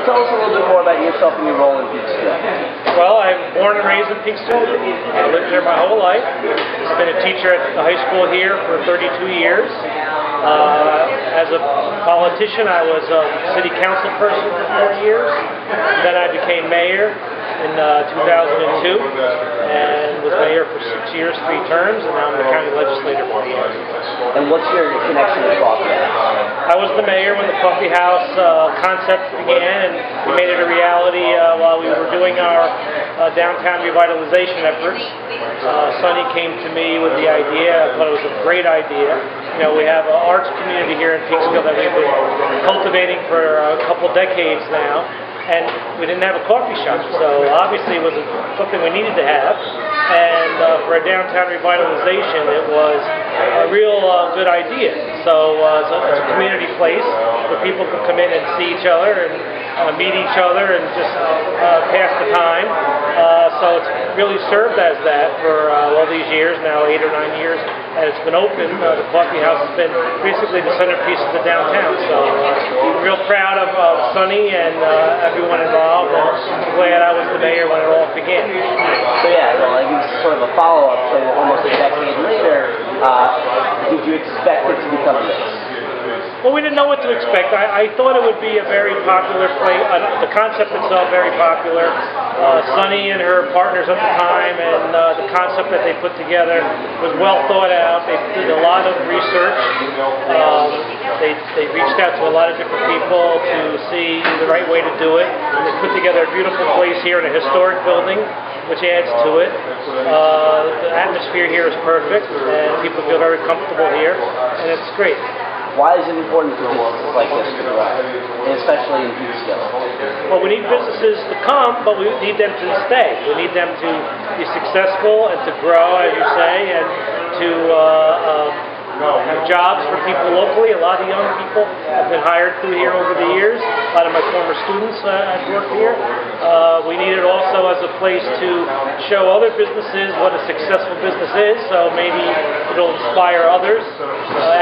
tell us a little bit more about yourself and your role in Peekskill. Well, I'm born and raised in Peekskill. I lived there my whole life. I've been a teacher at the high school here for 32 years. As a politician, I was a city council person for 4 years. Then I became mayor in 2002 and was mayor for 6 years, 3 terms, and now I'm the county legislator for 4 years. And what's your connection to the coffee house? I was the mayor when the coffee house concept began, and we made it a reality while we were doing our downtown revitalization efforts. Sonny came to me with the idea. I thought it was a great idea. You know, we have an arts community here in Peekskill that we've been cultivating for a couple decades now, and we didn't have a coffee shop, so obviously it was something we needed to have. And for a downtown revitalization, it was a real good idea. So it's a community place where people can come in and see each other and meet each other and just pass the time. So it's really served as that for all these years, now 8 or 9 years, and it's been open. The coffee house has been basically the centerpiece of the downtown. So I'm real proud of Sonny and everyone involved, and I'm glad I was the mayor when it all began. So yeah, well, like it's sort of a follow-up, so almost a decade later, did you expect it to become this? Well, we didn't know what to expect. I thought it would be a very popular place. The concept itself, very popular. Sonny and her partners at the time, and the concept that they put together was well thought out. They did a lot of research. They reached out to a lot of different people to see the right way to do it. They put together a beautiful place here in a historic building, which adds to it. The atmosphere here is perfect, and people feel very comfortable here, and it's great. Why is it important for businesses like this to grow, and especially in Peekskill? Well, we need businesses to come, but we need them to stay. We need them to be successful and to grow, as you say, and to have jobs for people locally. A lot of young people have been hired through here over the years. A lot of my former students have worked here. We need it also as a place to show other businesses what a successful business is, so maybe it'll inspire others.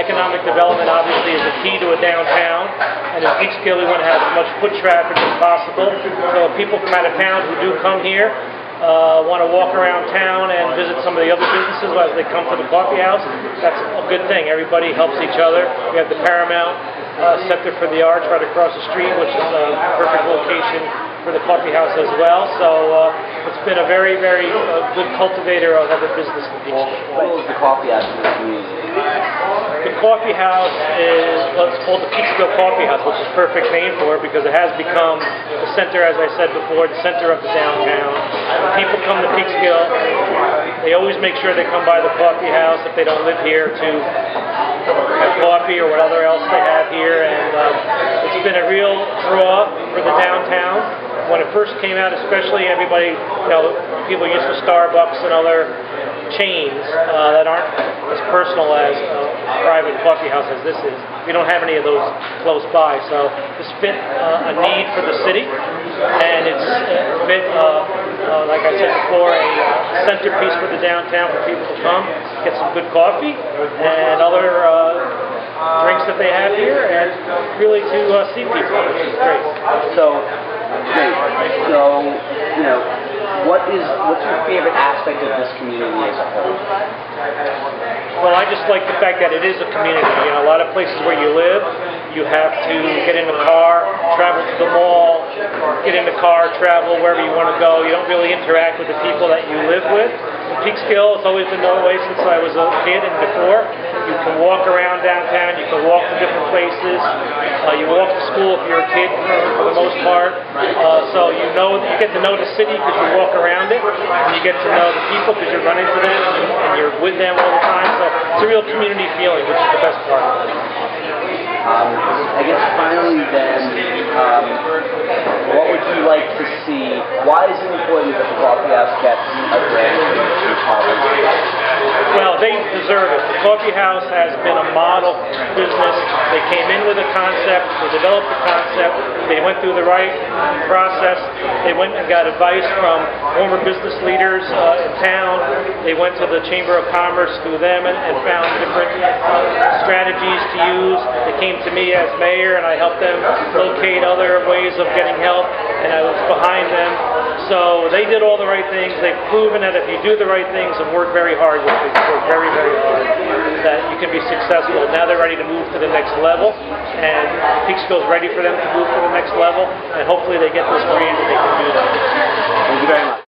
Economic development obviously is a key to a downtown, and in Peekskill we want to have as much foot traffic as possible. So if people from out of town who do come here want to walk around town and visit some of the other businesses as they come to the coffee house, that's a good thing. Everybody helps each other. We have the Paramount Center for the Arts right across the street, which is a perfect location for the coffee house as well. So it's been a very, very good cultivator of other business in Peekskill. What is the coffee house in the community? The coffee house is what's called the Peekskill Coffee House, which is a perfect name for it because it has become the center, as I said before, the center of the downtown. When people come to Peekskill, they always make sure they come by the coffee house if they don't live here to have coffee or whatever else they have here, and it's been a real draw for the downtown. When it first came out, especially everybody, people used to Starbucks and other chains that aren't as personal as a private coffee house as this is. We don't have any of those close by, so this fit a need for the city, and it's fit, like I said before, a centerpiece for the downtown for people to come, get some good coffee and other drinks that they have here, and really to see people, which is great. So, what's your favorite aspect of this community as a whole? Well, I just like the fact that it is a community. A lot of places where you live, you have to get in the car, travel to the mall, get in the car, travel wherever you want to go. You don't really interact with the people that you live with. In Peekskill, it's always been that way since I was a kid and before. You can walk around downtown, you can walk to different places. You walk to school if you're a kid for the most part. So you get to know the city because you walk around it, and you get to know the people because you run into them and you're with them all the time. So it's a real community feeling, which is the best part of it. I guess finally then, what would you like like to see, why is it important that the coffee house gets a grant from the Peach Harbor? Well, they deserve it. The coffee house has been a model business. They came in with a concept, they developed the concept, they went through the right process, they went and got advice from former business leaders in town, they went to the Chamber of Commerce through them and found different strategies to use. They came to me as mayor and I helped them locate other ways of getting help, and I was behind them. So they did all the right things. They've proven that if you do the right things and work very hard with it, work very, very hard, that you can be successful. Now they're ready to move to the next level, and Peekskill is ready for them to move to the next level, and hopefully they get this grant and they can do that. Thank you very much.